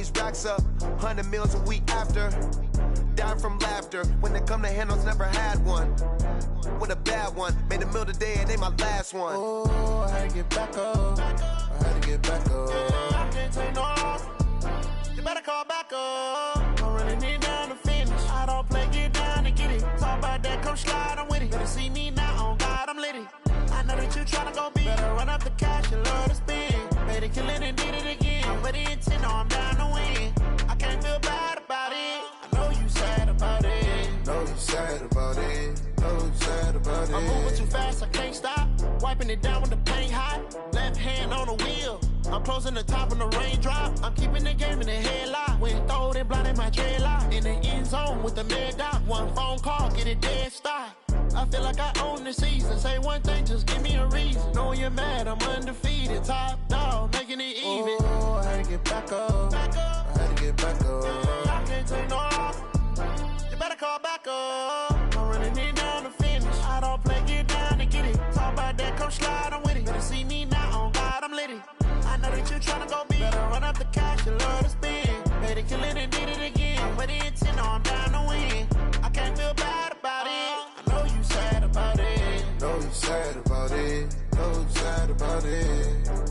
these racks up, 100 meals a week after. Dying from laughter, when it come to handles, never had one. With a bad one, made a meal today, it ain't my last one. Oh, I had to get back up, I had to get back up. I can't take no off, you better call back up. I'm running it down to finish, I don't play, get down to get it. Talk about that, come slide, I'm with it. Better see me now, on God, I'm litty. I know that you tryna go big, better run up the cash, you love to spend. Made it, kill it, and did it again. I'm with the intent, no, I'm down to win. I can't feel bad about it, I know you sad about it. Know you sad about it, know you sad about it. I'm moving too fast, I can't stop. Wiping it down with the paint hot. Left hand on the wheel, I'm closing the top on the raindrop. I'm keeping the game in the headlock. When throwed and blinded my dreadlock. In the end zone with the mad dot. One phone call, get it dead stop. I feel like I own the season. Say one thing, just give me a reason. Knowing you're mad, I'm undefeated. Top dog, making it even. Oh, I had to get back up, I had to get back up. I can't take no off, you better call back up. I'm running it down to finish, I don't play, get down to get it. Talk about that, come slide, I'm with it. Better see me now, on God, I'm litty. I know that you tryna go big, better run up the cash, you love to spend. Made it, kill it, and did it again. I'm with the intent, no, I'm down to win. I can't feel bad about it, I know you sad about it. Know you sad about it, know you sad about it.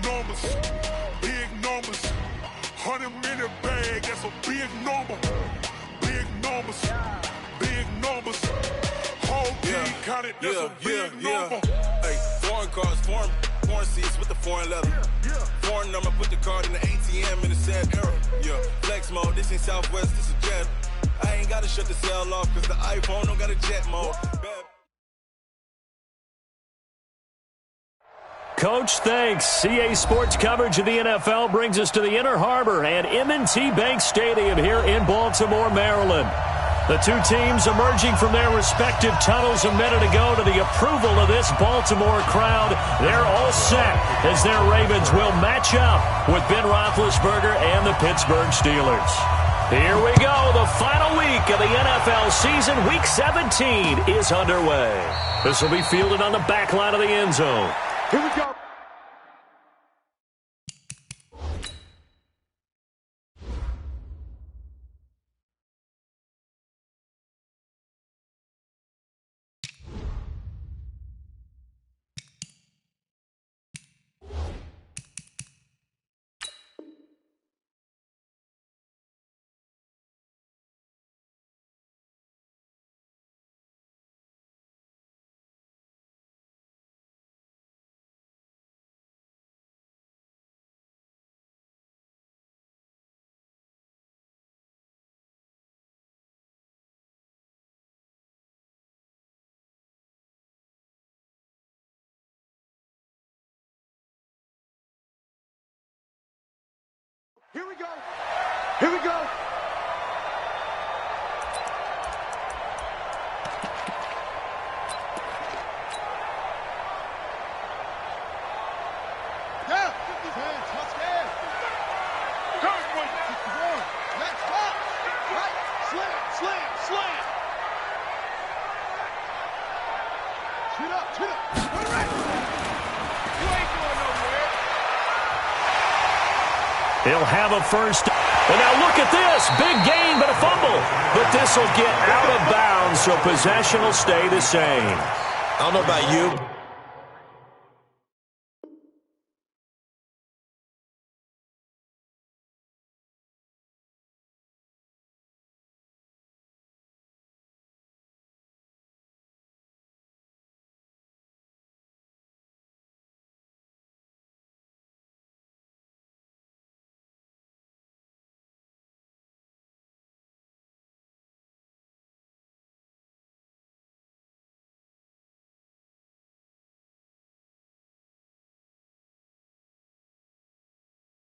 numbers, big numbers. 100-minute bag, that's a big number. Big numbers, big numbers. Whole team counted, that's a big number. Hey, foreign cars, foreign seats with the foreign leather. Foreign number, put the card in the ATM in the sad era. Yeah, flex mode, this ain't Southwest, this is jet. I ain't gotta shut the cell off, cause the iPhone don't got a jet mode. Coach, thanks. CA Sports coverage of the NFL brings us to the Inner Harbor and M&T Bank Stadium here in Baltimore, Maryland. The two teams emerging from their respective tunnels a minute ago to the approval of this Baltimore crowd. They're all set as their Ravens will match up with Ben Roethlisberger and the Pittsburgh Steelers. Here we go. The final week of the NFL season. Week 17 is underway. This will be fielded on the back line of the end zone. Here we go. Here we go. Here we go. Yeah. Hands. Let's get. Let's go. Right. Slam. Shoot up. Put it right. You ain't going nowhere. He'll have a first. And now look at this. Big gain, but a fumble. But this will get out of bounds, so possession will stay the same. I don't know about you.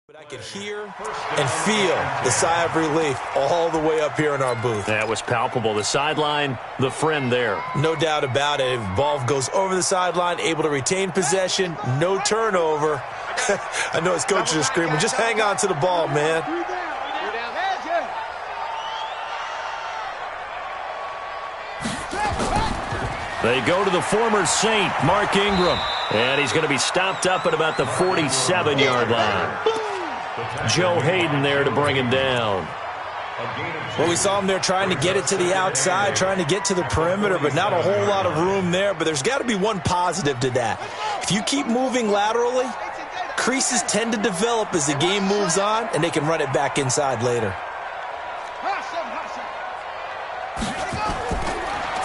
But I could hear and feel the sigh of relief all the way up here in our booth. That was palpable. The sideline, the friend there. No doubt about it. If ball goes over the sideline, able to retain possession, no turnover. I know his coaches are screaming, just hang on to the ball, man. They go to the former Saint, Mark Ingram. And he's going to be stopped up at about the 47-yard line. Joe Hayden there to bring him down. Well, we saw him there trying to get it to the outside, trying to get to the perimeter, but not a whole lot of room there. But there's got to be one positive to that. If you keep moving laterally, creases tend to develop as the game moves on, and they can run it back inside later.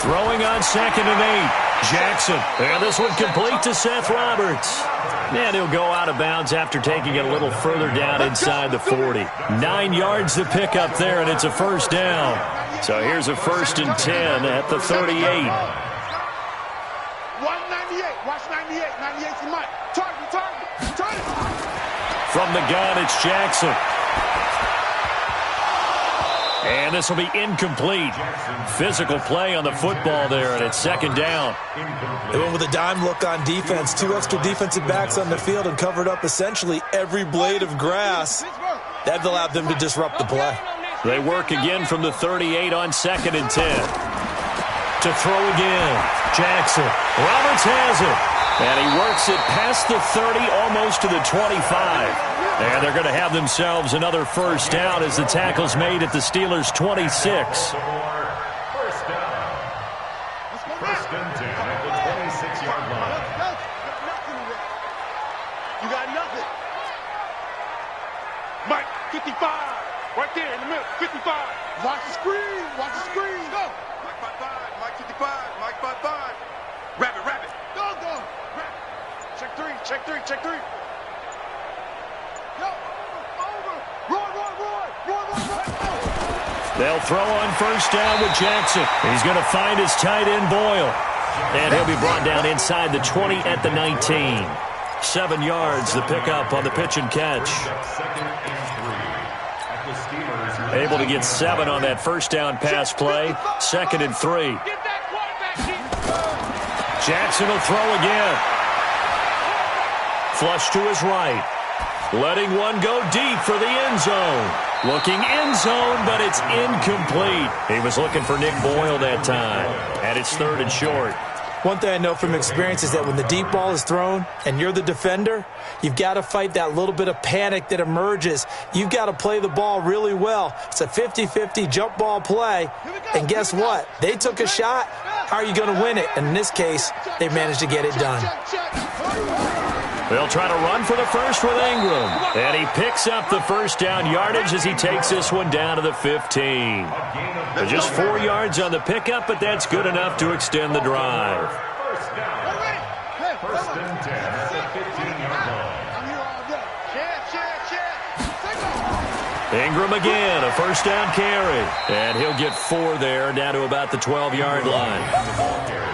Throwing on 2nd and 8. Jackson. And this one complete to Seth Roberts. And he'll go out of bounds after taking it a little further down inside the 40. 9 yards to pick up there, and it's a first down. So here's a 1st and 10 at the 38. 198. Watch 98. 98's the mic. Target. From the gun, it's Jackson. And this will be incomplete. Physical play on the football there, and it's 2nd down. They went with a dime look on defense. 2 extra defensive backs on the field and covered up essentially every blade of grass. That allowed them to disrupt the play. They work again from the 38 on 2nd and 10. To throw again. Jackson. Roberts has it. And he works it past the 30, almost to the 25. And they're going to have themselves another first down as the tackle's made at the Steelers' 26. First and 10 at the 26-yard line. You got nothing. 55. Right there in the middle. 55. Watch the screen. Watch the screen. Go. Mike 55. Mike 55. Mike 55. Rabbit. Go. Rabbit. Check three. Check three. Go. Over. Roy. They'll throw on first down with Jackson. He's going to find his tight end, Boyle. And he'll be brought down inside the 20 at the 19. 7 yards, the pickup on the pitch and catch. Able to get 7 on that first down pass play. 2nd and 3. Jackson will throw again. Flush to his right. Letting one go deep for the end zone. Looking end zone, but it's incomplete. He was looking for Nick Boyle that time. And it's 3rd and short. One thing I know from experience is that when the deep ball is thrown and you're the defender, you've got to fight that little bit of panic that emerges. You've got to play the ball really well. It's a 50-50 jump ball play. And guess what? They took a shot. How are you going to win it? And in this case, they managed to get it done. They'll try to run for the first with Ingram. And he picks up the first down yardage as he takes this one down to the 15. Just 4 yards on the pickup, but that's good enough to extend the drive. First and 10 at the 15-yard line. Ingram again, a first down carry. And he'll get 4 there, down to about the 12-yard line.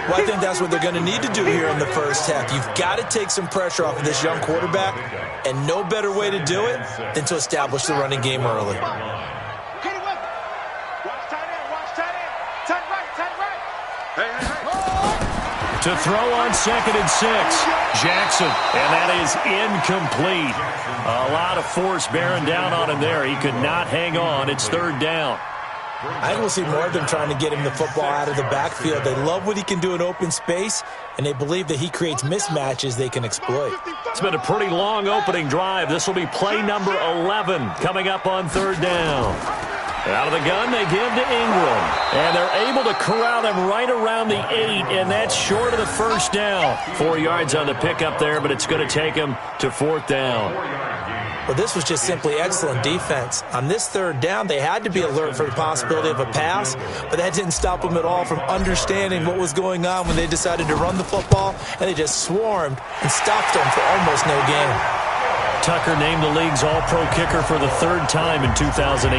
Well, I think that's what they're going to need to do here in the first half. You've got to take some pressure off of this young quarterback, and no better way to do it than to establish the running game early. To throw on 2nd and 6, Jackson, and that is incomplete. A lot of force bearing down on him there. He could not hang on. It's 3rd down. I think we'll see more of them trying to get him the football out of the backfield. They love what he can do in open space, and they believe that he creates mismatches they can exploit. It's been a pretty long opening drive. This will be play number 11 coming up on 3rd down. Out of the gun, they give to Ingram. And they're able to corral him right around the 8, and that's short of the first down. 4 yards on the pickup there, but it's going to take him to 4th down. Well, this was just simply excellent defense. On this 3rd down, they had to be alert for the possibility of a pass, but that didn't stop them at all from understanding what was going on when they decided to run the football, and they just swarmed and stopped them for almost no gain. Tucker named the league's all-pro kicker for the 3rd time in 2018.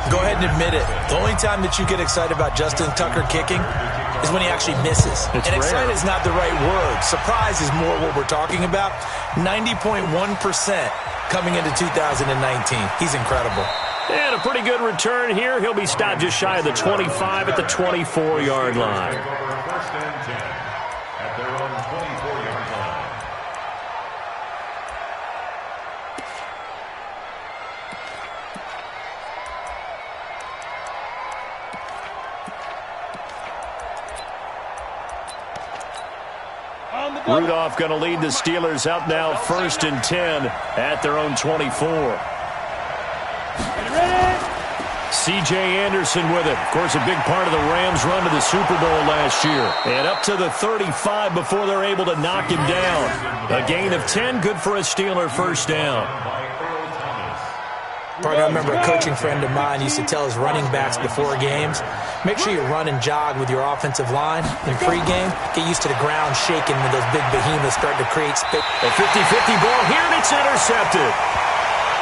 Go ahead and admit it. The only time that you get excited about Justin Tucker kicking is when he actually misses. It's and rare. excited is not the right word. Surprise is more what we're talking about. 90.1% coming into 2019. He's incredible. And a pretty good return here. He'll be stopped just shy of the 25 at the 24-yard line. First and 10 at their own 24-yard line. Rudolph going to lead the Steelers up now 1st and 10 at their own 24. C.J. Anderson with it. Of course, a big part of the Rams' run to the Super Bowl last year. And up to the 35 before they're able to knock him down. A gain of 10, good for a Steeler first down. Partner, I remember a coaching friend of mine used to tell his running backs before games, make sure you run and jog with your offensive line in pregame. Get used to the ground shaking when those big behemoths start to create space. A 50-50 ball here, and it's intercepted.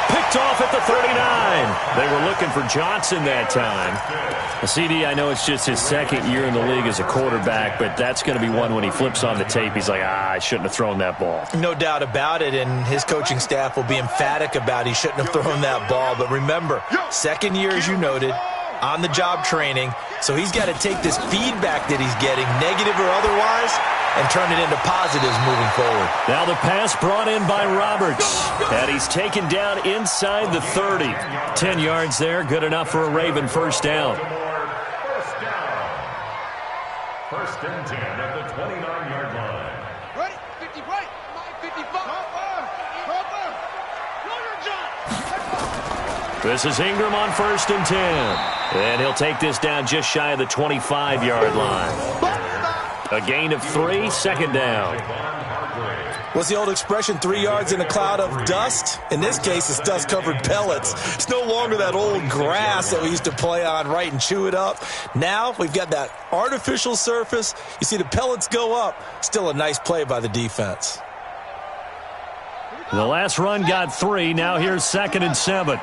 Picked off at the 39. They were looking for Johnson that time. CD, I know it's just his 2nd year in the league as a quarterback, but that's going to be one when he flips on the tape. He's like, I shouldn't have thrown that ball. No doubt about it, and his coaching staff will be emphatic about he shouldn't have thrown that ball. But remember, 2nd year, as you noted, on-the-job training, so he's got to take this feedback that he's getting, negative or otherwise, and turn it into positives moving forward. Now the pass brought in by Roberts, and he's taken down inside the 30. 10 yards there, good enough for a Raven first down. First and 10 at the 29-yard line. Ready? 50 right. 55. This is Ingram on 1st and 10. And he'll take this down just shy of the 25-yard line. A gain of 3, 2nd down. What's the old expression, 3 yards in a cloud of dust? In this case, it's dust-covered pellets. It's no longer that old grass that we used to play on, right, and chew it up. Now we've got that artificial surface. You see the pellets go up. Still a nice play by the defense. The last run got 3. Now here's 2nd and 7.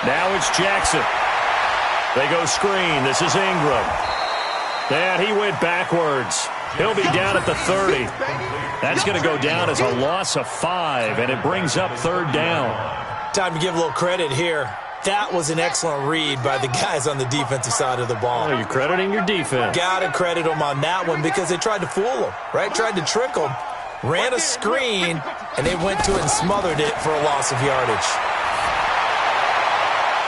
Now it's Jackson. They go screen. This is Ingram. And he went backwards. He'll be down at the 30. That's going to go down as a loss of 5, and it brings up 3rd down. Time to give a little credit here. That was an excellent read by the guys on the defensive side of the ball. Oh, you're crediting your defense. Got to credit them on that one because they tried to fool them, right? Tried to trick them. Ran a screen, and they went to it and smothered it for a loss of yardage.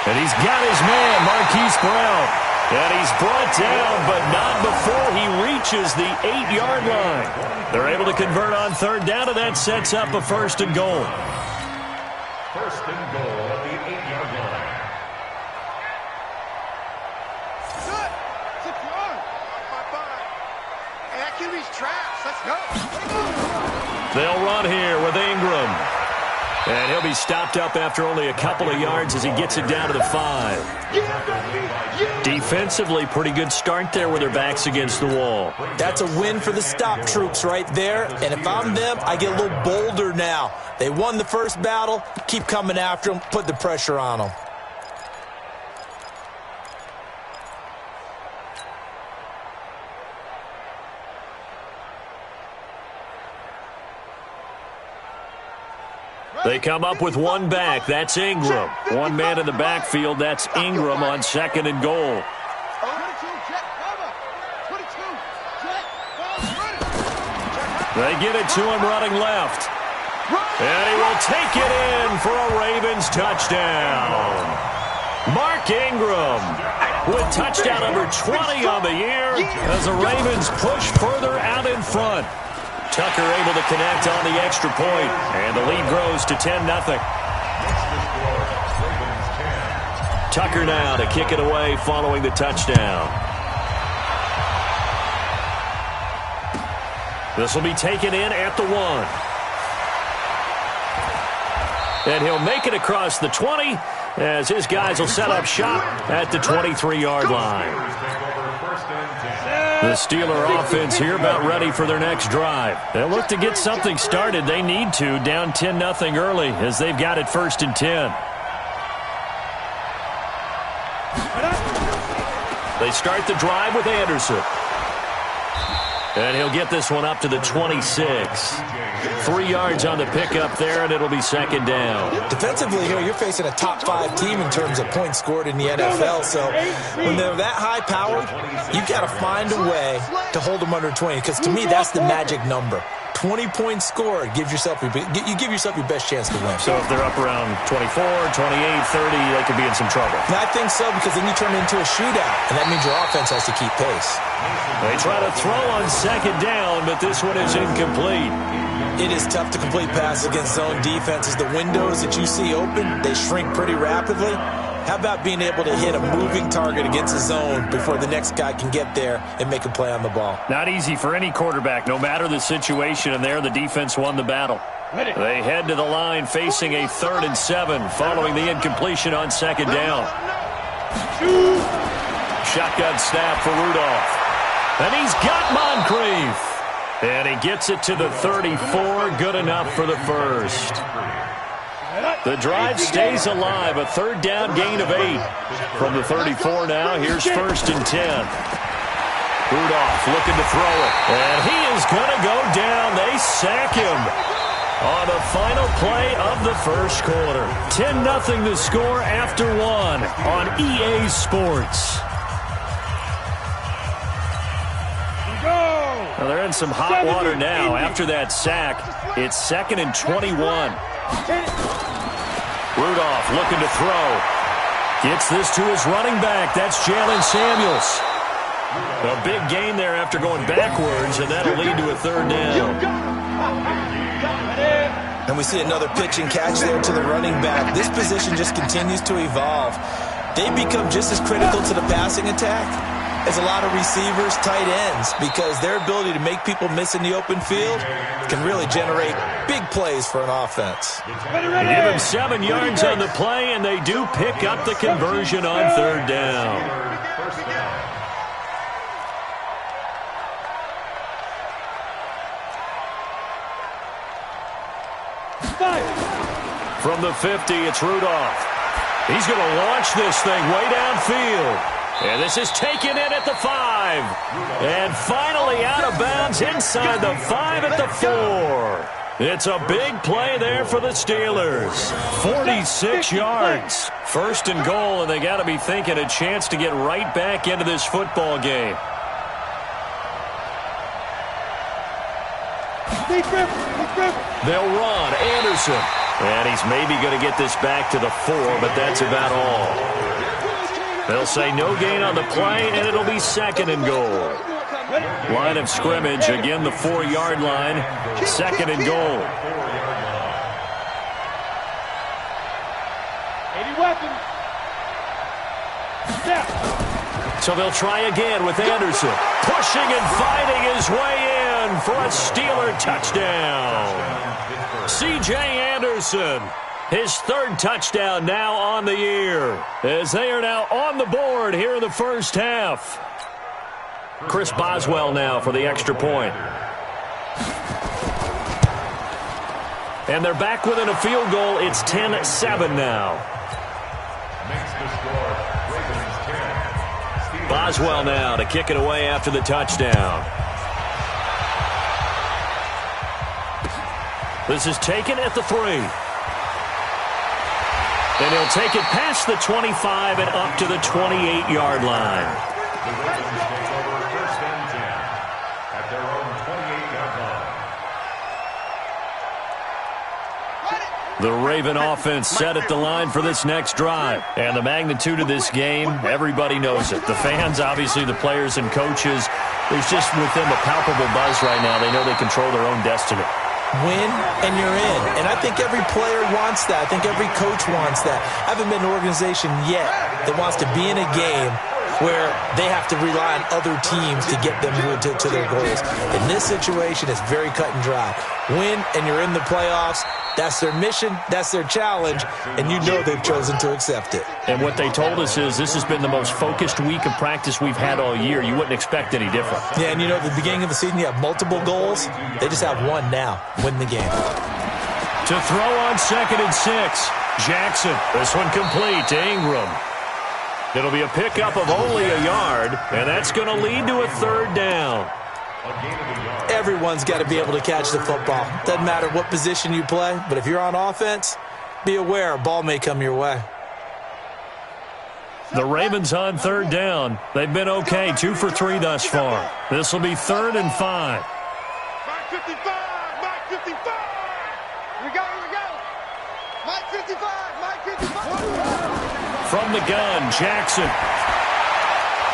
And he's got his man, Marquise Brown. And he's brought down, but not before he reaches the 8-yard line. They're able to convert on 3rd down, and that sets up a 1st and goal. 1st and goal at the 8-yard line. Good. 6 yards. 5-5. Hey, that QB's trash. Let's go. They'll run here with Ingram. And he'll be stopped up after only a couple of yards as he gets it down to the 5. Defensively, pretty good start there with their backs against the wall. That's a win for the stop troops right there. And if I'm them, I get a little bolder now. They won the first battle. Keep coming after them. Put the pressure on them. They come up with one back. That's Ingram. One man in the backfield. That's Ingram on 2nd and goal. They get it to him running left. And he will take it in for a Ravens touchdown. Mark Ingram with touchdown number 20 on the year as the Ravens push further out in front. Tucker able to connect on the extra point, and the lead grows to 10-0. Tucker now to kick it away following the touchdown. This will be taken in at the 1. And he'll make it across the 20 as his guys will set up shop at the 23-yard line. The Steeler offense here about ready for their next drive. They'll look to get something started. They need to, down 10-0 early as they've got it 1st and 10. They start the drive with Anderson. And he'll get this one up to the 26. 3 yards on the pickup there, and it'll be 2nd down. Defensively here, you're facing a top 5 team in terms of points scored in the NFL. So when they're that high-powered, you've got to find a way to hold them under 20. Because to me, that's the magic number. 20 points scored, you give yourself your best chance to win. So if they're up around 24, 28, 30, they could be in some trouble. And I think so, because then you turn it into a shootout, and that means your offense has to keep pace. They try to throw on 2nd down, but this one is incomplete. It is tough to complete passes against zone defenses. The windows that you see open, they shrink pretty rapidly. How about being able to hit a moving target against the zone before the next guy can get there and make a play on the ball? Not easy for any quarterback, no matter the situation, and there the defense won the battle. They head to the line facing a 3rd and 7 following the incompletion on 2nd down. Shotgun snap for Rudolph. And he's got Moncrief. And he gets it to the 34, good enough for the 1st. The drive stays alive, a 3rd down gain of 8. From the 34 now, here's 1st and 10. Rudolph looking to throw it, and he is going to go down. They sack him on the final play of the 1st quarter. 10-0 the score after 1 on EA Sports. Well, they're in some hot water now. After that sack, it's 2nd and 21. Rudolph looking to throw. Gets this to his running back. That's Jalen Samuels. A big gain there after going backwards, and that'll lead to a 3rd down. And we see another pitch and catch there to the running back. This position just continues to evolve. They become just as critical to the passing attack is a lot of receivers, tight ends, because their ability to make people miss in the open field can really generate big plays for an offense. They give him 7 yards on the play, and they do pick up the conversion on third down. From the 50, it's Rudolph. He's going to launch this thing way downfield. And this is taken in at the 5. And finally out of bounds inside the 5 at the 4. It's a big play there for the Steelers. 46 yards. First and goal, and they got to be thinking a chance to get right back into this football game. They'll run. Anderson. And he's maybe going to get this back to the 4, but that's about all. They'll say no gain on the play, and it'll be second and goal. Line of scrimmage, again the 4-yard line. Second and goal. 80 weapons. So they'll try again with Anderson. Pushing and fighting his way in for a Steeler touchdown. C.J. Anderson, his 3rd touchdown now on the year, as they are now on the board here in the first half. Chris Boswell now for the extra point. And they're back within a field goal. It's 10-7 now. Boswell now to kick it away after the touchdown. This is taken at the 3. And he'll take it past the 25 and up to the 28-yard line. The Ravens take over first and 10 at their own 28-yard line. The Raven offense set at the line for this next drive. And the magnitude of this game, everybody knows it. The fans, obviously the players and coaches, there's just with them a palpable buzz right now. They know they control their own destiny. Win, and you're in. And I think every player wants that. I think every coach wants that. I haven't been in an organization yet that wants to be in a game where they have to rely on other teams to get them to their goals. In this situation, it's very cut and dry. Win, and you're in the playoffs. That's their mission. That's their challenge. And you know they've chosen to accept it. And what they told us is this has been the most focused week of practice we've had all year. You wouldn't expect any different. Yeah, and you know, at the beginning of the season, you have multiple goals. They just have one now. Win the game. To throw on 2nd and 6. Jackson. This one complete to Ingram. It'll be a pickup of only a yard, and that's going to lead to a 3rd down. Everyone's got to be able to catch the football. Doesn't matter what position you play, but if you're on offense, be aware a ball may come your way. The Ravens on 3rd down. They've been okay, 2 for 3 thus far. This will be 3rd and 5. Mike 55, Mike 55. Here we go. Mike 55, Mike 55. From the gun, Jackson.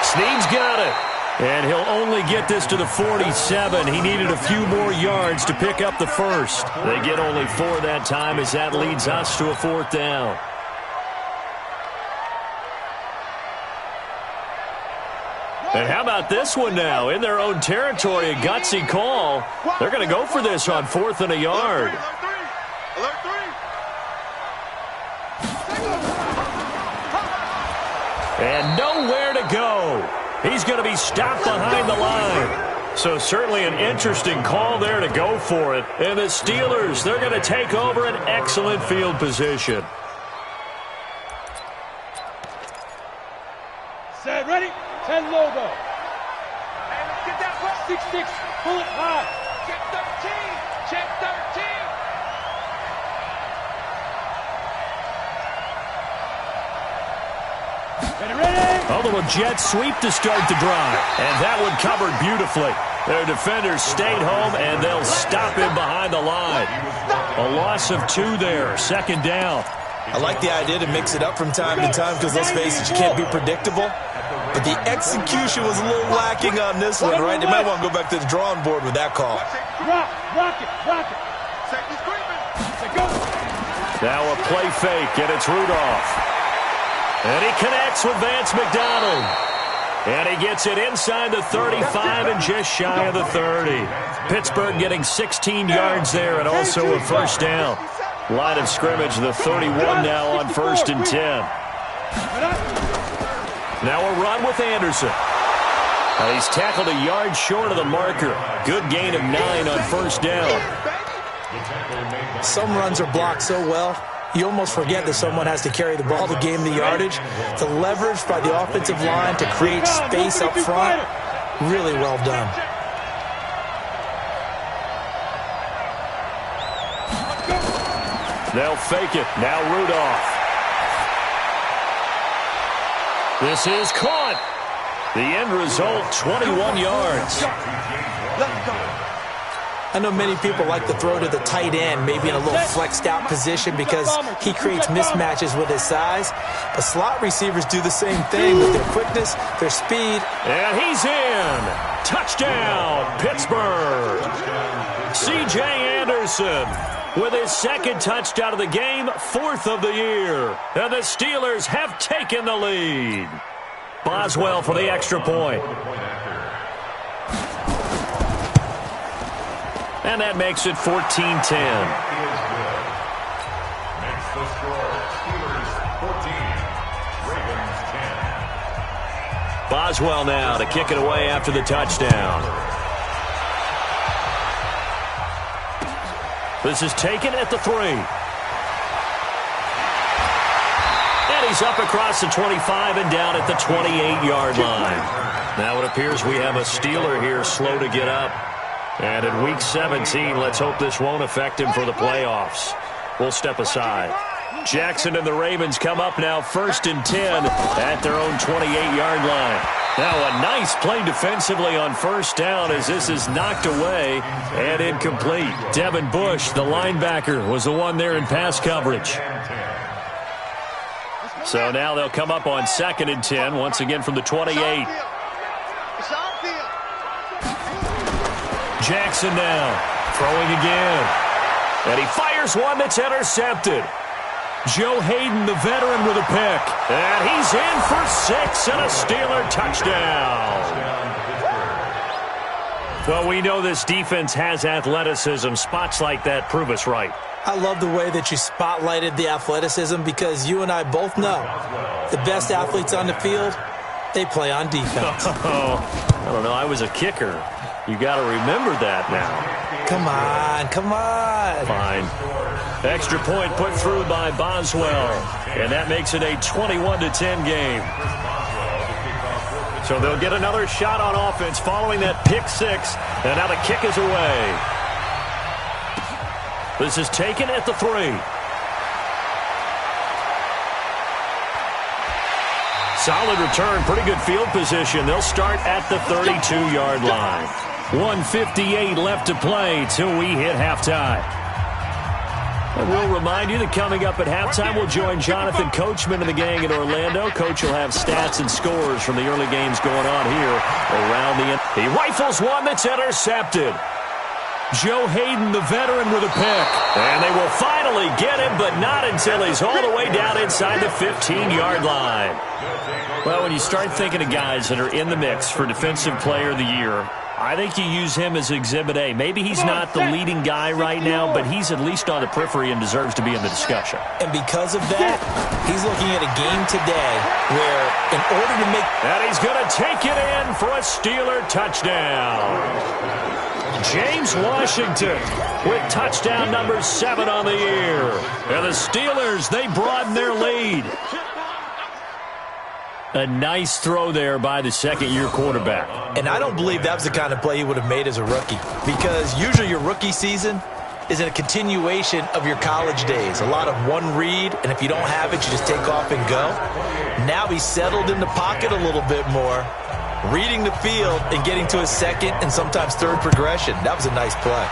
Snead's got it. And he'll only get this to the 47. He needed a few more yards to pick up the first. They get only 4 that time as that leads us to a 4th down. And how about this one now? In their own territory, a gutsy call. They're going to go for this on 4th and a yard. Alert 3. And nowhere to go. He's going to be stopped behind the line. So certainly an interesting call there to go for it. And the Steelers, they're going to take over an excellent field position. Set, ready? 10 logo. Hey, let's get that ball. 6-6, pull it high. Check 13. Check 13. Ready? A little jet sweep to start the drive. And that one covered beautifully. Their defenders stayed home, and they'll stop him behind the line. A loss of 2 there, 2nd down. I like the idea to mix it up from time to time because, let's face it, you can't be predictable. But the execution was a little lacking on this one, right? They might want to go back to the drawing board with that call. Rock it. Safety's creeping. Go. Now a play fake, and it's Rudolph. And he connects with Vance McDonald. And he gets it inside the 35 and just shy of the 30. Pittsburgh getting 16 yards there and also a first down. Line of scrimmage, the 31 now on 1st and 10. Now a run with Anderson. He's tackled a yard short of the marker. Good gain of 9 on 1st down. Some runs are blocked so well, you almost forget that someone has to carry the ball to gain the yardage. The leverage by the offensive line to create space up front, really well done. They'll fake it. Now Rudolph. This is caught. The end result, 21 yards. I know many people like to throw to the tight end, maybe in a little flexed out position because he creates mismatches with his size. But slot receivers do the same thing with their quickness, their speed. And he's in. Touchdown, Pittsburgh. C.J. Anderson with his second touchdown of the game, 4th of the year. And the Steelers have taken the lead. Boswell for the extra point. And that makes it 14-10. Makes the score Steelers 14, Ravens 10. Boswell now to kick it away after the touchdown. This is taken at the 3. And he's up across the 25 and down at the 28-yard line. Now it appears we have a Steeler here slow to get up. And in Week 17, let's hope this won't affect him for the playoffs. We'll step aside. Jackson and the Ravens come up now 1st and 10 at their own 28-yard line. Now a nice play defensively on 1st down as this is knocked away and incomplete. Devin Bush, the linebacker, was the one there in pass coverage. So now they'll come up on 2nd and 10, once again from the 28. Jackson now, throwing again. And he fires one that's intercepted. Joe Hayden, the veteran, with a pick. And he's in for 6 and a Steeler touchdown. Well, we know this defense has athleticism. Spots like that prove us right. I love the way that you spotlighted the athleticism because you and I both know the best athletes on the field, they play on defense. I don't know. I was a kicker. You got to remember that now. Come on, come on. Fine. Extra point put through by Boswell. And that makes it a 21-10 game. So they'll get another shot on offense following that pick 6. And now the kick is away. This is taken at the 3. Solid return, pretty good field position. They'll start at the 32-yard line. 1:58 left to play till we hit halftime. And we'll remind you that coming up at halftime, we'll join Jonathan Coachman and the gang in Orlando. Coach will have stats and scores from the early games going on here around the end. He rifles one that's intercepted. Joe Hayden, the veteran, with a pick. And they will finally get him, but not until he's all the way down inside the 15-yard line. Well, when you start thinking of guys that are in the mix for Defensive Player of the Year, I think you use him as Exhibit A. Maybe he's not the leading guy right now, but he's at least on the periphery and deserves to be in the discussion. And because of that, he's looking at a game today where in order to make... And he's going to take it in for a Steeler touchdown. James Washington with touchdown number 7 on the year. And the Steelers, they broaden their lead. A nice throw there by the second-year quarterback. And I don't believe that was the kind of play he would have made as a rookie, because usually your rookie season is a continuation of your college days. A lot of one read, and if you don't have it, you just take off and go. Now he's settled in the pocket a little bit more, reading the field and getting to his second and sometimes third progression. That was a nice play.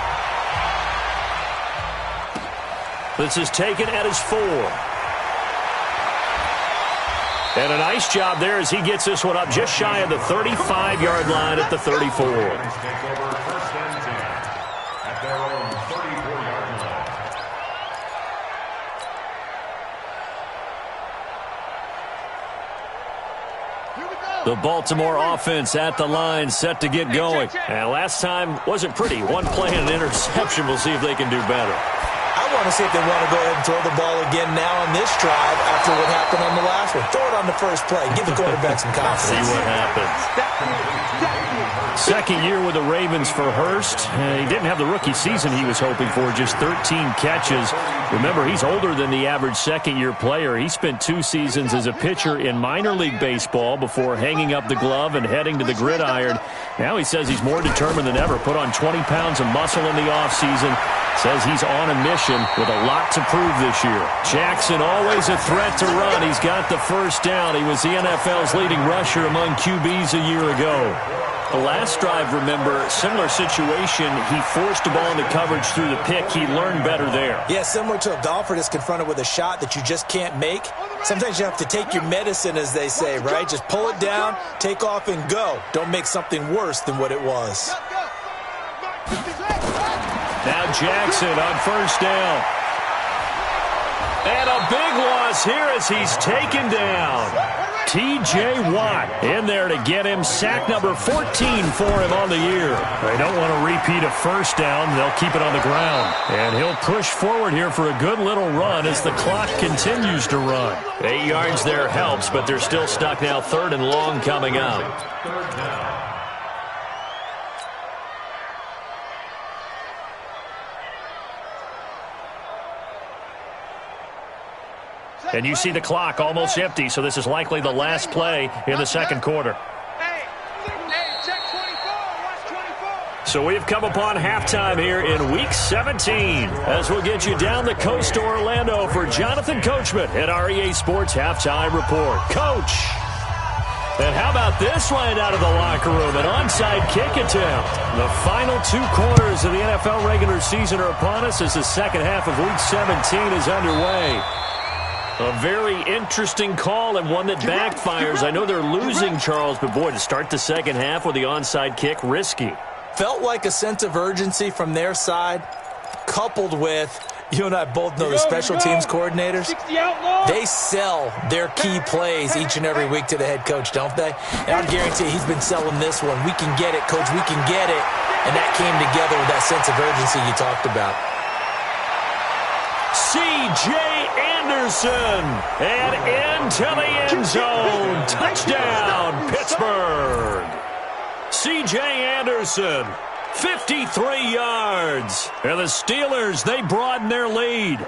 This is taken at his 4. And a nice job there as he gets this one up just shy of the 35-yard line at the 34. Here we go. The Baltimore offense at the line, set to get going. And last time wasn't pretty. One play and an interception. We'll see if they can do better. I want to see if they want to go ahead and throw the ball again now on this drive after what happened on the last one. Throw it on the first play. Give the quarterback some confidence. See what happens. Second year with the Ravens for Hurst. He didn't have the rookie season he was hoping for, just 13 catches. Remember, he's older than the average second-year player. He spent 2 seasons as a pitcher in minor league baseball before hanging up the glove and heading to the gridiron. Now he says he's more determined than ever. Put on 20 pounds of muscle in the offseason. Says he's on a mission with a lot to prove this year. Jackson always a threat to run. He's got the first down. He was the NFL's leading rusher among QBs a year ago. The last drive, remember, similar situation. He forced a ball into coverage through the pick. He learned better there. Yeah, similar to a golfer that's confronted with a shot that you just can't make. Sometimes you have to take your medicine, as they say, right? Just pull it down, take off, and go. Don't make something worse than what it was. Now Jackson on first down. And a big loss here as he's taken down. T.J. Watt in there to get him sack number 14 for him on the year. They don't want to repeat a first down. They'll keep it on the ground. And he'll push forward here for a good little run as the clock continues to run. 8 yards there helps, but they're still stuck now. 3rd and long coming up. Third down. And you see the clock almost empty, so this is likely the last play in the second quarter. So we've come upon halftime here in Week 17 as we'll get you down the coast to Orlando for Jonathan Coachman at our EA Sports Halftime Report. Coach! And how about this line out of the locker room? An onside kick attempt. The final 2 quarters of the NFL regular season are upon us as the second half of Week 17 is underway. A very interesting call and one that backfires. I know they're losing, Charles, but boy, to start the second half with the onside kick, risky. Felt like a sense of urgency from their side, coupled with, you and I both know the special teams coordinators. They sell their key plays each and every week to the head coach, don't they? And I guarantee he's been selling this one. We can get it, coach, we can get it. And that came together with that sense of urgency you talked about. C.J. Anderson, and into the end zone. Touchdown, Pittsburgh. C.J. Anderson, 53 yards. And the Steelers, they broaden their lead.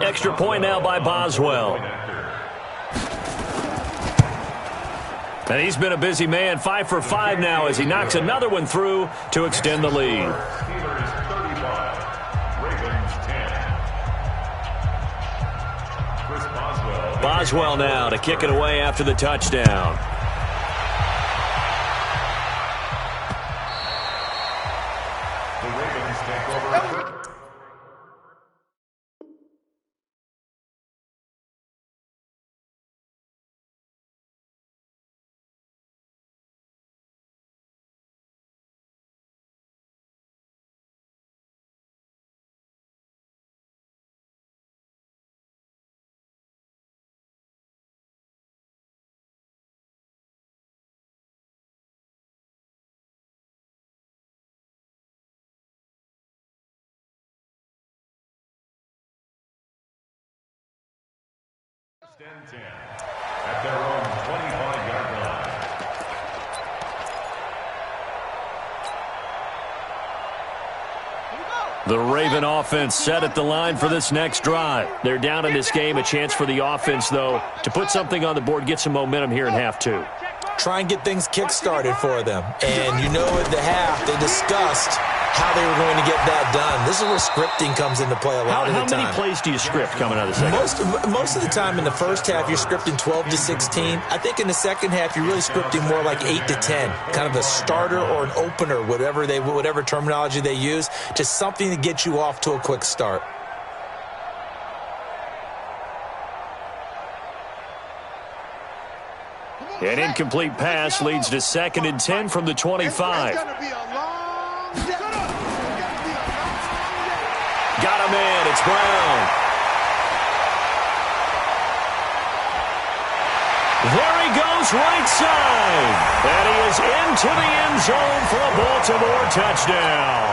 Extra point now by Boswell. And he's been a busy man, 5 for 5 now as he knocks another one through to extend the lead. Steelers 35, Ravens 10. Chris Boswell. Boswell now to kick it away after the touchdown. The Ravens take over. And 10 at their own 25-yard line. The Raven offense set at the line for this next drive. They're down in this game. A chance for the offense, though, to put something on the board, get some momentum here in half 2. Try and get things kick-started for them. And you know at the half, they discussed how they were going to get that done. This is where scripting comes into play a lot of the time. How many plays do you script coming out of the second? Most of the time in the first half, you're scripting 12 to 16. I think in the second half, you're really scripting more like 8 to 10. Kind of a starter or an opener, whatever terminology they use. Just something to get you off to a quick start. An incomplete pass leads to 2nd and 10 from the 25. Got him in. It's Brown. There he goes right side. And he is into the end zone for a Baltimore touchdown.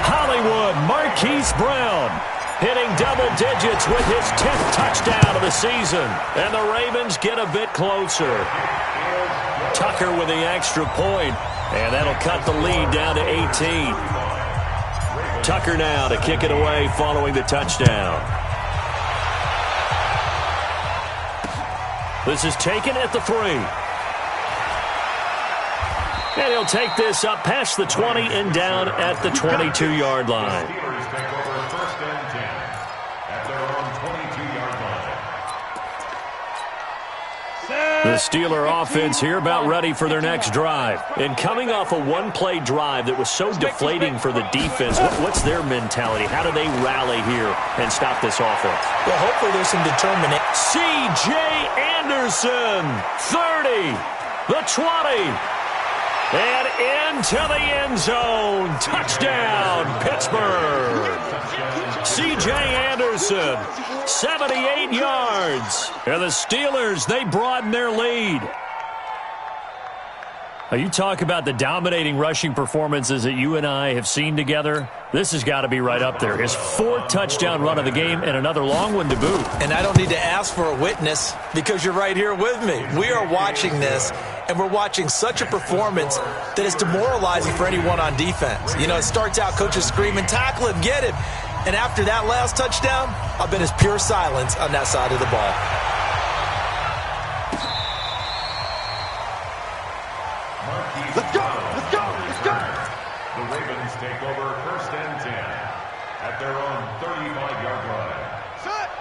Hollywood Marquise Brown hitting double digits with his 10th touchdown of the season. And the Ravens get a bit closer. Tucker with the extra point. And that'll cut the lead down to 18. Tucker now to kick it away following the touchdown. This is taken at the 3. And he'll take this up past the 20 and down at the 22-yard line. The Steeler offense here about ready for their next drive. And coming off a one-play drive that was so deflating for the defense, what's their mentality? How do they rally here and stop this offense? Well, hopefully there's some determination. C.J. Anderson, 30, the 20, and into the end zone. Touchdown, Pittsburgh. C.J. Anderson, 78 yards. And the Steelers, they broaden their lead. Now, you talk about the dominating rushing performances that you and I have seen together. This has got to be right up there. His 4th touchdown run of the game and another long one to boot. And I don't need to ask for a witness because you're right here with me. We are watching this, and we're watching such a performance that is demoralizing for anyone on defense. You know, it starts out coaches screaming, tackle him, get him. And after that last touchdown, I bet it's pure silence on that side of the ball. Let's go! Let's go! Let's go! The Ravens take over 1st and 10 at their own 35-yard line.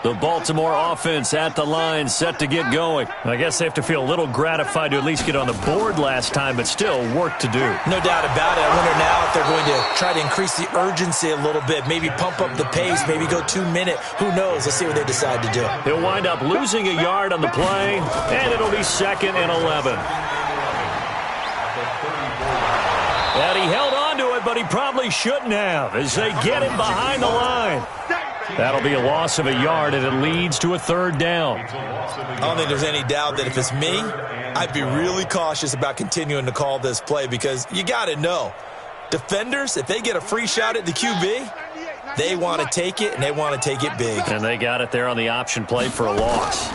The Baltimore offense at the line, set to get going. I guess they have to feel a little gratified to at least get on the board last time, but still work to do. No doubt about it. I wonder now if they're going to try to increase the urgency a little bit, maybe pump up the pace, maybe go 2-minute. Who knows? Let's see what they decide to do. He'll wind up losing a yard on the play, and it'll be 2nd and 11. And he held on to it, but he probably shouldn't have as they get him behind the line. That'll be a loss of a yard, and it leads to a 3rd down. I don't think there's any doubt that if it's me, I'd be really cautious about continuing to call this play because you got to know, defenders, if they get a free shot at the QB, they want to take it, and they want to take it big. And they got it there on the option play for a loss.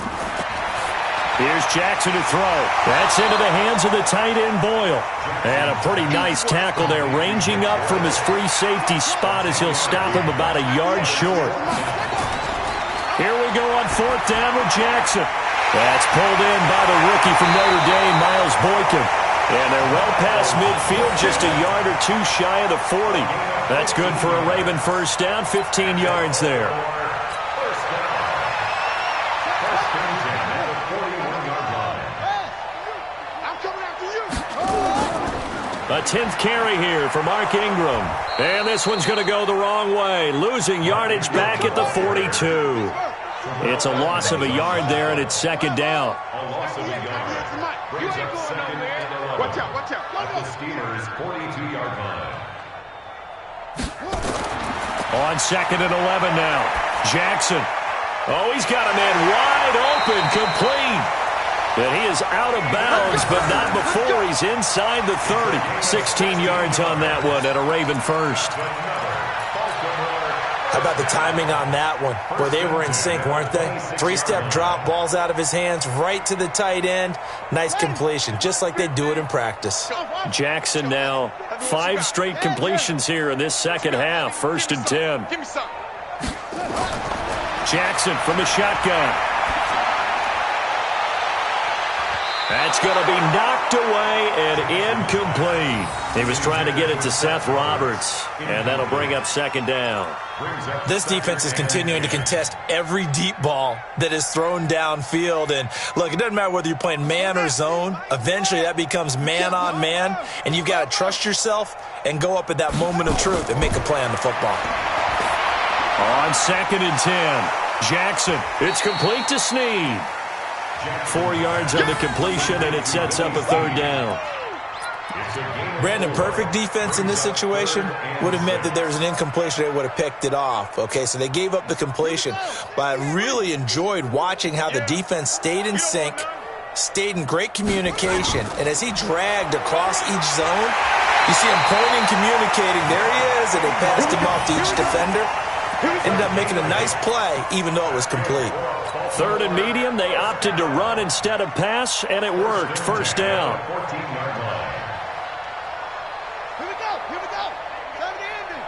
Here's Jackson to throw. That's into the hands of the tight end, Boyle. And a pretty nice tackle there, ranging up from his free safety spot as he'll stop him about a yard short. Here we go on 4th down with Jackson. That's pulled in by the rookie from Notre Dame, Miles Boykin. And they're well past midfield, just a yard or 2 shy of the 40. That's good for a Raven 1st down, 15 yards there. A 10th carry here for Mark Ingram. And this one's going to go the wrong way. Losing yardage back at the 42. It's a loss of a yard there, and it's 2nd down. A loss of a yard. Brings up 2nd and 11. Watch out, watch out. At the Steelers' 42-yard line. On 2nd and 11 now. Jackson. Oh, he's got a man wide open, complete. And he is out of bounds, but not before he's inside the 30. 16 yards on that one at a Raven 1st. How about the timing on that one? Boy, they were in sync, weren't they? 3-step drop, balls out of his hands, right to the tight end. Nice completion, just like they do it in practice. Jackson now, 5 straight completions here in this 2nd half. 1st and 10. Give me some. Jackson from the shotgun. That's going to be knocked away and incomplete. He was trying to get it to Seth Roberts, and that'll bring up 2nd down. This defense is continuing to contest every deep ball that is thrown downfield. And, look, it doesn't matter whether you're playing man or zone. Eventually, that becomes man-on-man, and you've got to trust yourself and go up at that moment of truth and make a play on the football. On 2nd and 10, Jackson. It's complete to Snead. 4 yards on the completion, and it sets up a 3rd down. Brandon, perfect defense in this situation would have meant that there was an incompletion. They would have picked it off. Okay, so they gave up the completion. But I really enjoyed watching how the defense stayed in sync stayed in great communication, and as he dragged across each zone, you see him pointing, communicating. There he is, and they passed him off to each defender. Ended up making a nice play, even though it was complete. 3rd and medium, they opted to run instead of pass, and it worked. First down. Here we go. Time to end it.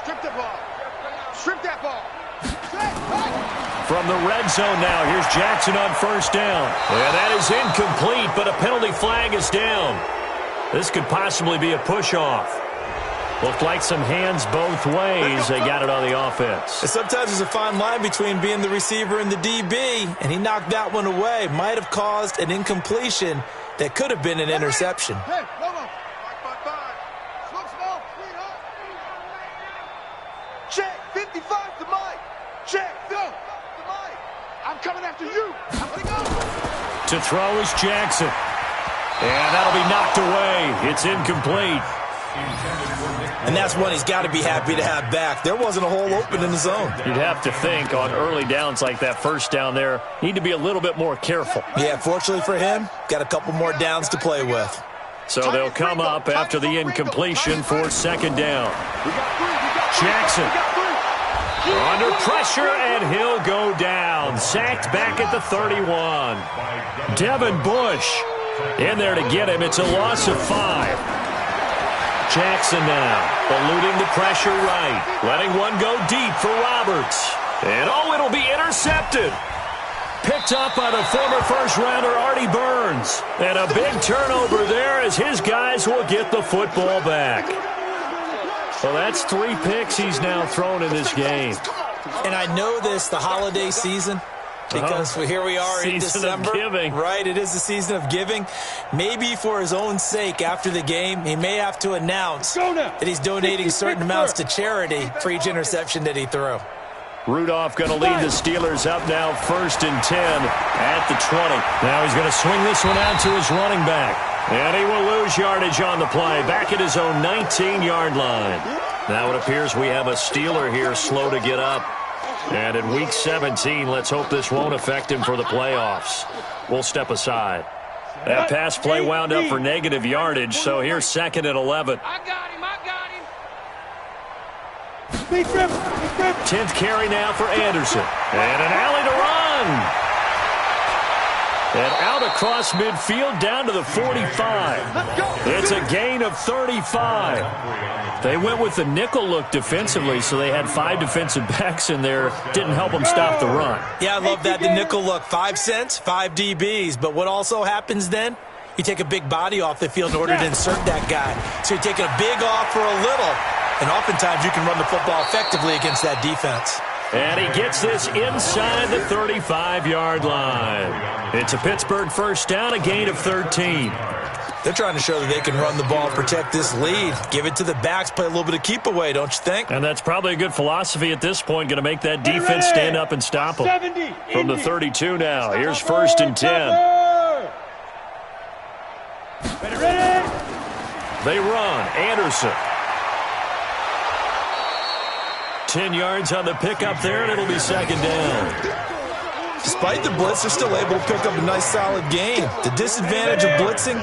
Strip the ball. Strip that ball. From the red zone now, here's Jackson on first down. And that is incomplete, but a penalty flag is down. This could possibly be a push-off. Looked like some hands both ways. They got it on the offense. And sometimes there's a fine line between being the receiver and the DB, and he knocked that one away. Might have caused an incompletion that could have been an interception. Hey, Lobo. 5-5-5. Smoke, sweetheart. Check. 55 to Mike. Check. Go. To Mike. I'm coming after you. I'm going to go. To throw is Jackson. And that'll be knocked away. It's incomplete. And that's one he's got to be happy to have back. There wasn't a hole open in the zone. You'd have to think on early downs like that first down there, need to be a little bit more careful. Yeah, fortunately for him, got a couple more downs to play with. So they'll come up after the incompletion for second down. Jackson under pressure, and he'll go down. Sacked back at the 31. Devin Bush in there to get him. It's a loss of 5. Jackson now, eluding the pressure right. Letting one go deep for Roberts. And it'll be intercepted. Picked up by the former first-rounder Artie Burns. And a big turnover there as his guys will get the football back. So that's 3 picks he's now thrown in this game. And I know this, the holiday season, because here we are in December. Season of giving. Right, it is the season of giving. Maybe for his own sake after the game, he may have to announce that he's donating certain amounts to charity for each interception that he threw. Rudolph going to lead the Steelers up now 1st and 10 at the 20. Now he's going to swing this one out to his running back. And he will lose yardage on the play, back at his own 19-yard line. Now it appears we have a Steeler here slow to get up. And in Week 17, let's hope this won't affect him for the playoffs. We'll step aside. That pass play wound up for negative yardage, so here's 2nd and 11. I got him. 10th carry now for Anderson. And an alley to run. And out across midfield down to the 45. It's a gain of 35. They went with the nickel look defensively, so they had 5 defensive backs in there. Didn't help them stop the run. Yeah, I love that, the nickel look. 5 cents, 5 DBs. But what also happens then? You take a big body off the field in order to insert that guy. So you're taking a big off for a little. And oftentimes you can run the football effectively against that defense. And he gets this inside the 35-yard line. It's a Pittsburgh first down, a gain of 13. They're trying to show that they can run the ball, protect this lead. Give it to the backs, play a little bit of keep away, don't you think? And that's probably a good philosophy at this point, going to make that defense stand up and stop them. From the 32 now, here's 1st and 10. They run. Anderson. 10 yards on the pickup there, and it'll be 2nd down. Despite the blitz, they're still able to pick up a nice, solid gain. The disadvantage of blitzing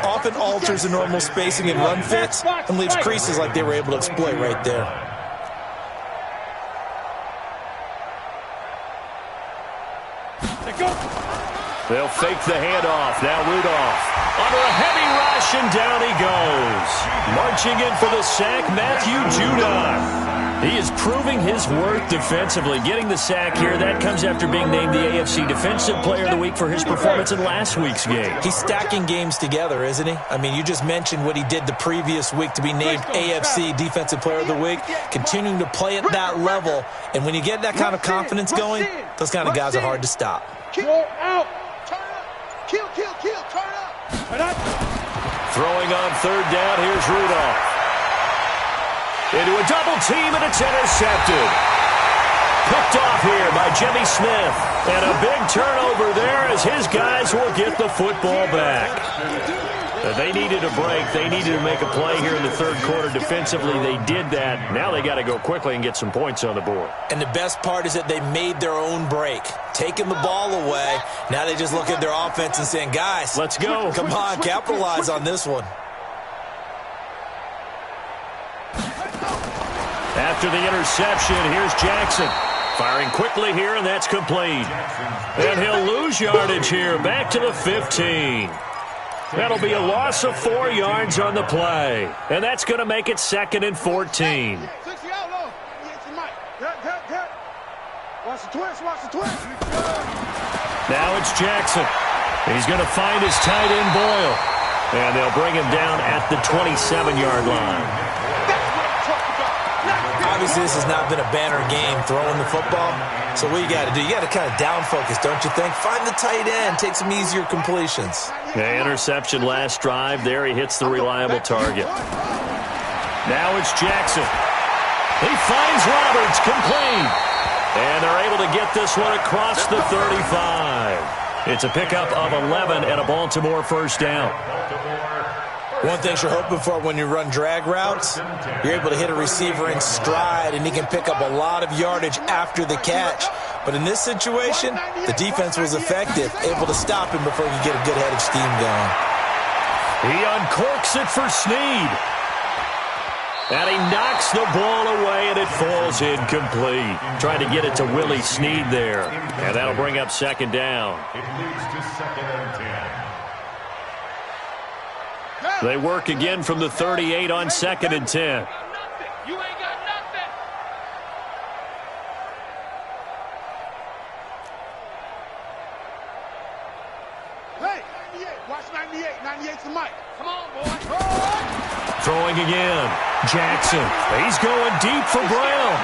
often alters the normal spacing and run fits and leaves creases like they were able to exploit right there. They'll fake the handoff. Now Rudolph under a heavy rush, and down he goes. Marching in for the sack, Matthew Judon. He is proving his worth defensively. Getting the sack here, that comes after being named the AFC Defensive Player of the Week for his performance in last week's game. He's stacking games together, isn't he? I mean, you just mentioned what he did the previous week to be named AFC Defensive Player of the Week, continuing to play at that level. And when you get that kind of confidence going, those kind of guys are hard to stop. Kill out. Turn up. Kill. Turn up. Throwing on 3rd down, here's Rudolph. Into a double team, and it's intercepted. Picked off here by Jimmy Smith. And a big turnover there as his guys will get the football back. They needed a break. They needed to make a play here in the third quarter. Defensively, they did that. Now they got to go quickly and get some points on the board. And the best part is that they made their own break. Taking the ball away, now they just look at their offense and saying, guys, let's go. Come on, capitalize on this one. After the interception, here's Jackson. Firing quickly here, and that's complete. And he'll lose yardage here, back to the 15. That'll be a loss of 4 yards on the play. And that's going to make it 2nd and 14. Watch the twist, watch the twist. Now it's Jackson. He's going to find his tight end, Boyle. And they'll bring him down at the 27-yard line. Obviously, this has not been a banner game throwing the football. So what you got to do, you got to kind of down focus, don't you think? Find the tight end, take some easier completions. Yeah, interception last drive. There he hits the reliable target. Now it's Jackson. He finds Roberts, complete. And they're able to get this one across the 35. It's a pickup of 11 and a Baltimore first down. One thing you're hoping for when you run drag routes, you're able to hit a receiver in stride, and he can pick up a lot of yardage after the catch. But in this situation, the defense was effective, able to stop him before he could get a good head of steam going. He uncorks it for Snead. And he knocks the ball away, and it falls incomplete. Trying to get it to Willie Snead there. And that'll bring up 2nd down. It leads to 2nd and 10. They work again from the 38 on 2nd and 10. You ain't got nothing. Hey, 98. Watch 98. 98's the mic. Come on, boy. Throwing again. Jackson. He's going deep for Brown.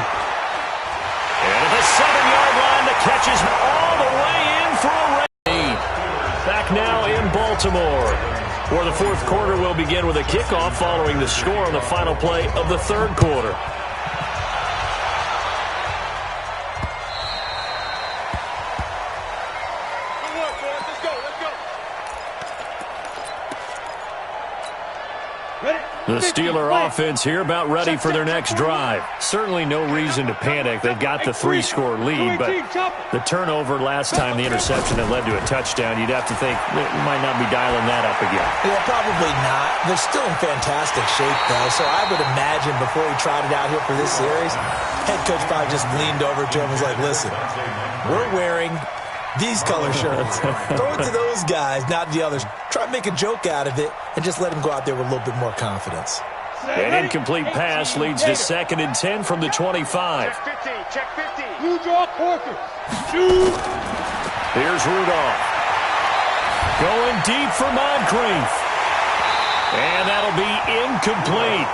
And at the 7-yard line, the catch is all the way in for a rain. Back now in Baltimore, where the fourth quarter will begin with a kickoff following the score on the final play of the third quarter. The Steeler offense here about ready for their next drive. Certainly no reason to panic. They've got the 3-score lead, but the turnover last time, the interception that led to a touchdown, you'd have to think they might not be dialing that up again. Yeah, probably not. They're still in fantastic shape, though, so I would imagine before he trotted out here for this series, head coach probably just leaned over to him and was like, listen, we're wearing these color shirts. Throw it to those guys, not the others. Try to make a joke out of it and just let him go out there with a little bit more confidence. An incomplete pass leads to 2nd and 10 from the 25. Check 15, check 15. You draw Corker. Shoot. Here's Rudolph. Going deep for Moncrief. And that'll be incomplete.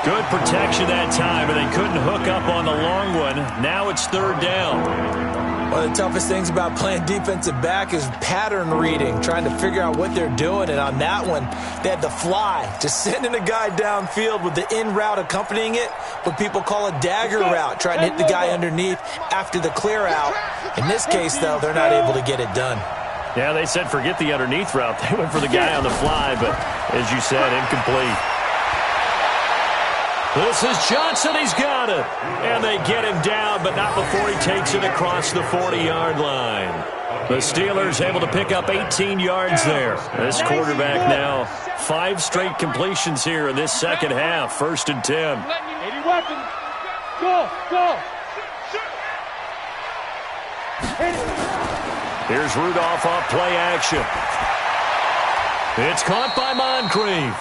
Good protection that time, and they couldn't hook up on the long one. Now it's 3rd down. One of the toughest things about playing defensive back is pattern reading, trying to figure out what they're doing. And on that one, they had the fly, just sending a guy downfield with the in route accompanying it, what people call a dagger route, trying to hit the guy underneath after the clear out. In this case, though, they're not able to get it done. Yeah, they said forget the underneath route. They went for the guy on the fly, but as you said, incomplete. This is Johnson. He's got it. And they get him down, but not before he takes it across the 40-yard line. The Steelers able to pick up 18 yards there. This quarterback now 5 straight completions here in this second half. 1st and 10. 80 weapons. Go, go. Here's Rudolph off play action. It's caught by Moncrief.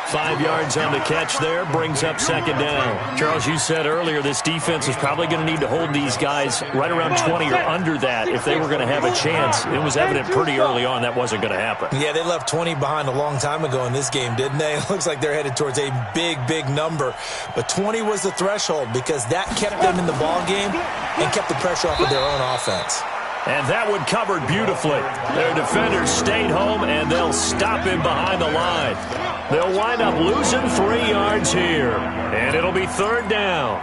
5 yards on the catch there, brings up 2nd down. Charles, you said earlier this defense is probably going to need to hold these guys right around 20 or under that if they were going to have a chance. It was evident pretty early on that wasn't going to happen. Yeah, they left 20 behind a long time ago in this game, didn't they? It looks like they're headed towards a big, big number. But 20 was the threshold because that kept them in the ball game and kept the pressure off of their own offense. And that one covered beautifully. Their defenders stayed home, and they'll stop him behind the line. They'll wind up losing 3 yards here, and it'll be 3rd down.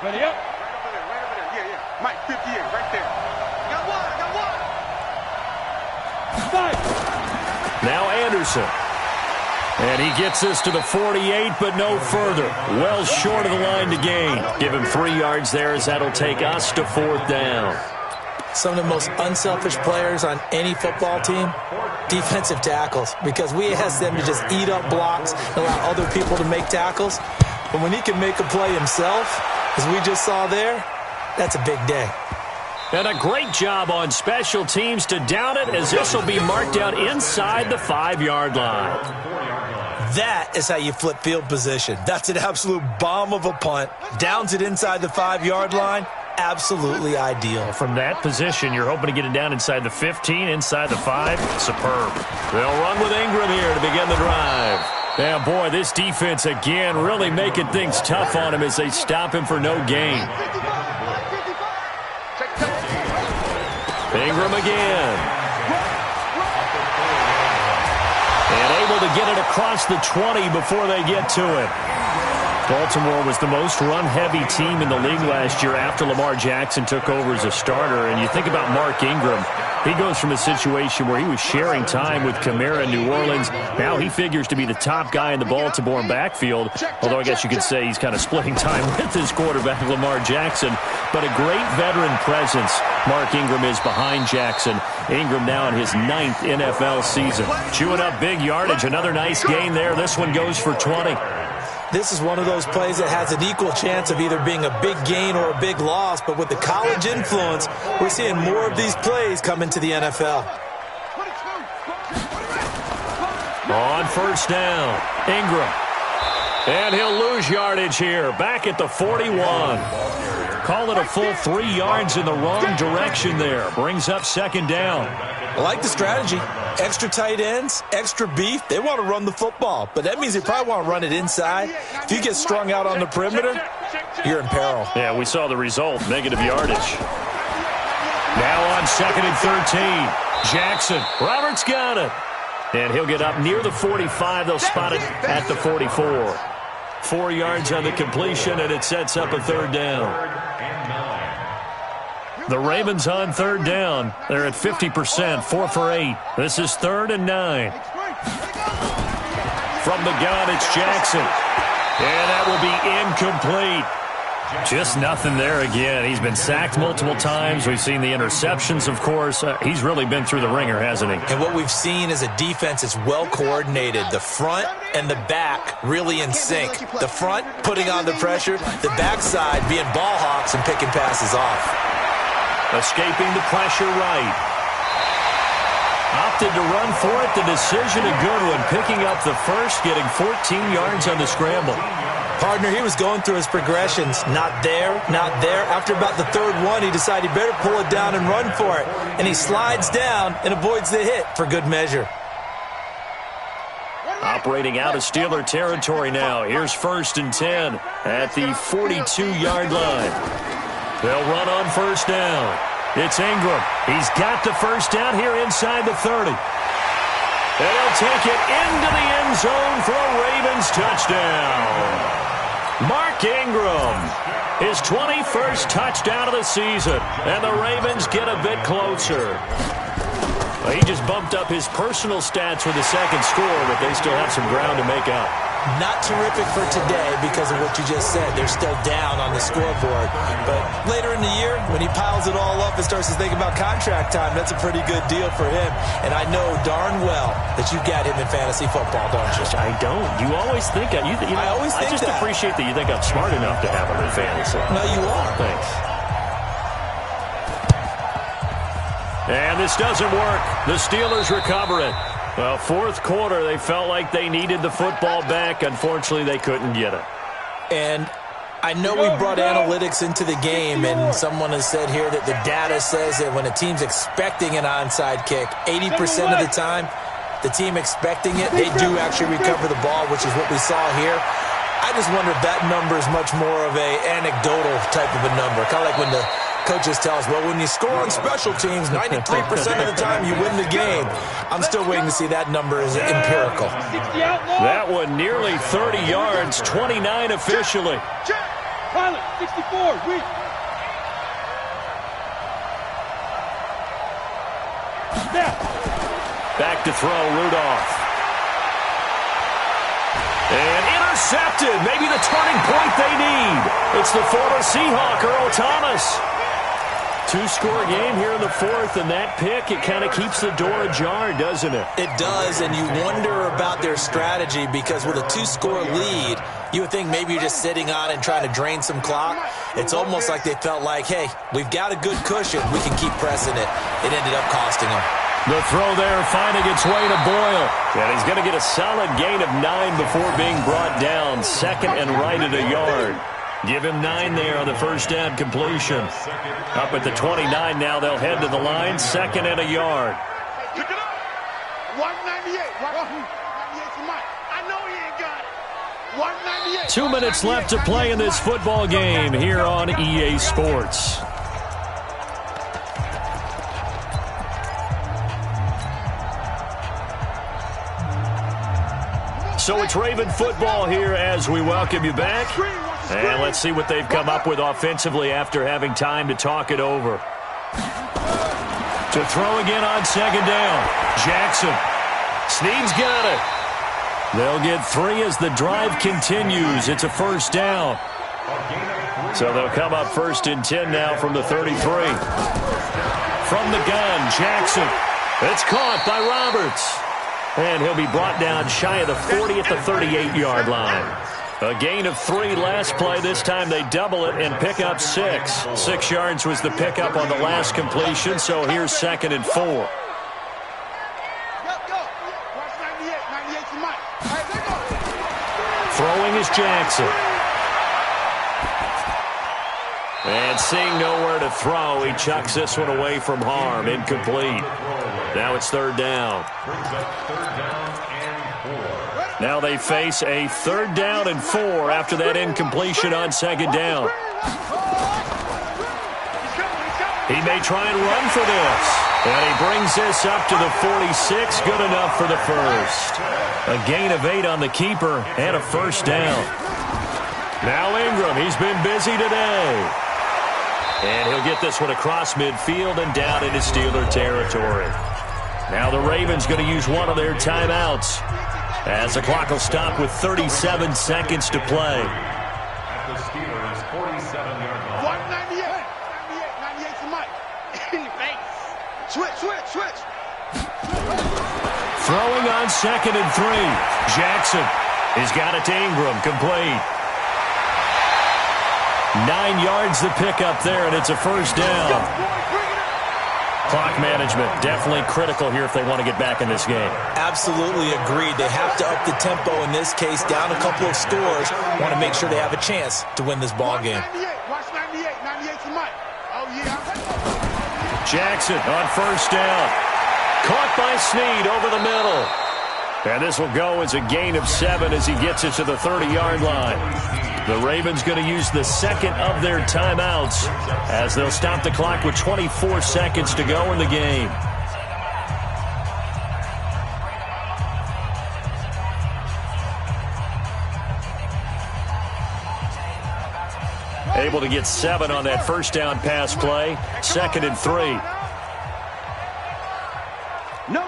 Ready up. Right over there, yeah, yeah. Mike, 58, right there. Now Anderson. And he gets this to the 48, but no further. Well short of the line to gain. Give him 3 yards there as that'll take us to 4th down. Some of the most unselfish players on any football team, defensive tackles, because we ask them to just eat up blocks and allow other people to make tackles. But when he can make a play himself, as we just saw there, that's a big day. And a great job on special teams to down it, as this will be marked out inside the 5-yard line. That is how you flip field position. That's an absolute bomb of a punt. Downs it inside the 5-yard line. Absolutely ideal. From that position, you're hoping to get it down inside the 15, inside the 5. Superb. They'll run with Ingram here to begin the drive. Yeah, boy, this defense again really making things tough on him as they stop him for no gain. Ingram again. And able to get it across the 20 before they get to it. Baltimore was the most run-heavy team in the league last year after Lamar Jackson took over as a starter. And you think about Mark Ingram, he goes from a situation where he was sharing time with Kamara in New Orleans. Now he figures to be the top guy in the Baltimore backfield, although I guess you could say he's kind of splitting time with his quarterback, Lamar Jackson. But a great veteran presence Mark Ingram is behind Jackson. Ingram now in his 9th NFL season. Chewing up big yardage. Another nice gain there. This one goes for 20. This is one of those plays that has an equal chance of either being a big gain or a big loss, but with the college influence, we're seeing more of these plays come into the NFL. On 1st down, Ingram. And he'll lose yardage here, back at the 41. Call it a full 3 yards in the wrong direction there. Brings up 2nd down. I like the strategy. Extra tight ends, extra beef. They want to run the football, but that means they probably want to run it inside. If you get strung out on the perimeter, you're in peril. Yeah, we saw the result, negative yardage. Now on 2nd and 13. Jackson. Roberts got it. And he'll get up near the 45. They'll spot it at the 44. 4 yards on the completion, and it sets up a 3rd down. The Ravens on 3rd down. They're at 50%, 4 for 8. This is 3rd and 9. From the gun, it's Jackson. And that will be incomplete. Just nothing there again. He's been sacked multiple times. We've seen the interceptions, of course. He's really been through the ringer, hasn't he? And what we've seen is a defense that's well coordinated. The front and the back really in sync. The front putting on the pressure. The backside being ball hawks and picking passes off. Escaping the pressure right. Opted to run for it. The decision a good one. Picking up the first, getting 14 yards on the scramble. Partner, he was going through his progressions. Not there, not there. After about the 3rd one, he decided he better pull it down and run for it. And he slides down and avoids the hit for good measure. Operating out of Steeler territory now. Here's 1st and 10 at the 42-yard line. They'll run on 1st down. It's Ingram. He's got the 1st down here inside the 30. And he'll take it into the end zone for a Ravens touchdown. Mark Ingram, his 21st touchdown of the season, and the Ravens get a bit closer. Well, he just bumped up his personal stats with the 2nd score, but they still have some ground to make up. Not terrific for today because of what you just said. They're still down on the scoreboard. But later in the year, when he piles it all up and starts to think about contract time, that's a pretty good deal for him. And I know darn well that you've got him in fantasy football, don't you? I don't. You always think that. I just appreciate that you think I'm smart enough to have him in fantasy. No, you are. Thanks. And this doesn't work. The Steelers recover it. Well, 4th quarter, they felt like they needed the football back. Unfortunately, they couldn't get it. And I know we brought analytics into the game, and someone has said here that the data says that when a team's expecting an onside kick, 80% of the time, the team expecting it, they do actually recover the ball, which is what we saw here. I just wonder if that number is much more of a anecdotal type of a number, kind of like when the coaches tell us, well, when you score on special teams, 93% of the time you win the game. I'm still waiting to see that number is empirical. That one nearly 30 yards, 29 officially. Pilot, 64, weak. Back to throw, Rudolph. And intercepted. Maybe the turning point they need. It's the former Seahawk, Earl Thomas. Two-score game here in the fourth, and that pick, it kind of keeps the door ajar, doesn't it? It does, and you wonder about their strategy because with a two-score lead, you would think maybe you're just sitting on and trying to drain some clock. It's almost like they felt like, hey, we've got a good cushion. We can keep pressing it. It ended up costing them. The throw there finding its way to Boyle. And he's going to get a solid gain of 9 before being brought down. Second and right at a yard. Give him 9 there on the first down completion. Up at the 29 now, they'll head to the line. Second and a yard. Pick it up. 198. 198 Mike. I know he ain't got it. 198. 2 minutes left to play in this football game here on EA Sports. So it's Raven football here as we welcome you back. And let's see what they've come up with offensively after having time to talk it over. To throw again on second down. Jackson. Snead's got it. They'll get 3 as the drive continues. It's a first down. So they'll come up first and 10 now from the 33. From the gun, Jackson. It's caught by Roberts. And he'll be brought down shy of the 40 at the 38-yard line. A gain of 3 last play. This time they double it and pick up 6. 6 yards was the pickup on the last completion, so here's second and 4. Throwing is Jackson. And seeing nowhere to throw, he chucks this one away from harm. Incomplete. Now it's third down. Now they face a third down and 4 after that incompletion on second down. He may try and run for this. And he brings this up to the 46. Good enough for the first. A gain of 8 on the keeper and a first down. Now Ingram, he's been busy today. And he'll get this one across midfield and down into Steeler territory. Now the Ravens going to use one of their timeouts, as the clock will stop with 37 seconds to play. At the Steelers' 47-yard line. 198 to Mike. In your face. Switch. Throwing on second and 3. Jackson. He's got it to Ingram. Complete. 9 yards the pickup there, and it's a first down. Clock management definitely critical here if they want to get back in this game. Absolutely agreed. They have to up the tempo in this case, down a couple of scores. Want to make sure they have a chance to win this ball game. Watch 98 to Mike. Oh, yeah. Jackson on first down. Caught by Snead over the middle. And this will go as a gain of 7 as he gets it to the 30-yard line. The Ravens going to use the second of their timeouts as they'll stop the clock with 24 seconds to go in the game. Able to get 7 on that first down pass play. Second and 3. No.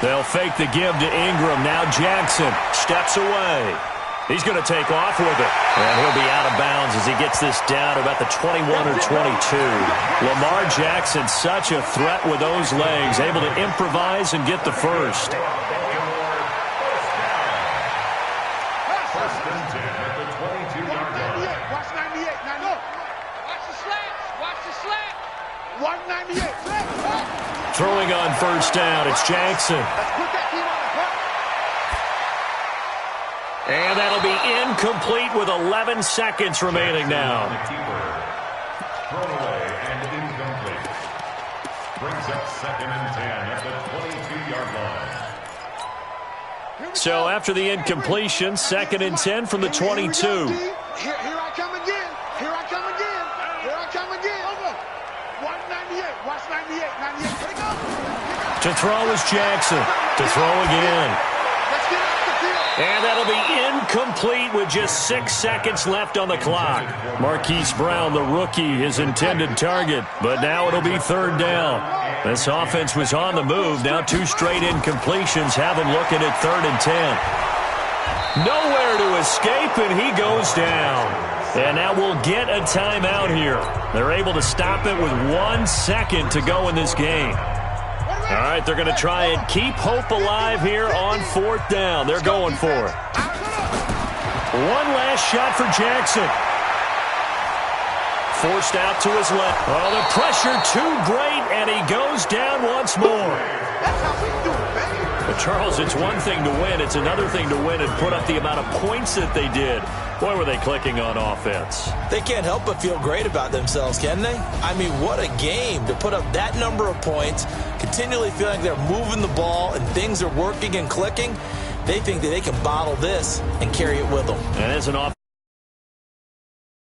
They'll fake the give to Ingram. Now Jackson steps away. He's going to take off with it. And he'll be out of bounds as he gets this down to about the 21 or 22. Lamar Jackson, such a threat with those legs, able to improvise and get the first. First and 10 at the 22-yard line. Watch 98. Watch the slant. 198. Throwing on first down, it's Jackson. And that'll be incomplete with 11 seconds remaining now. Thrown away and incomplete. Brings up second and 10 at the 22-yard line. So after the incompletion, second and 10 from the 22. Here I come again. 198. Watch 98. To throw is Jackson. To throw again. And that'll be incomplete with just 6 seconds left on the clock. Marquise Brown, the rookie, his intended target, but now it'll be third down. This offense was on the move. Now 2 straight incompletions have them looking at 3rd and 10. Nowhere to escape, and he goes down. And now we'll get a timeout here. They're able to stop it with 1 second to go in this game. All right, they're going to try and keep hope alive here on 4th down. They're going for it. One last shot for Jackson. Forced out to his left. Oh, the pressure too great, and he goes down once more. That's how we do it, baby. But, Charles, it's one thing to win. It's another thing to win and put up the amount of points that they did. Boy, were they clicking on offense. They can't help but feel great about themselves, can they? I mean, what a game to put up that number of points, continually feeling like they're moving the ball and things are working and clicking. They think that they can bottle this and carry it with them. And as an offense,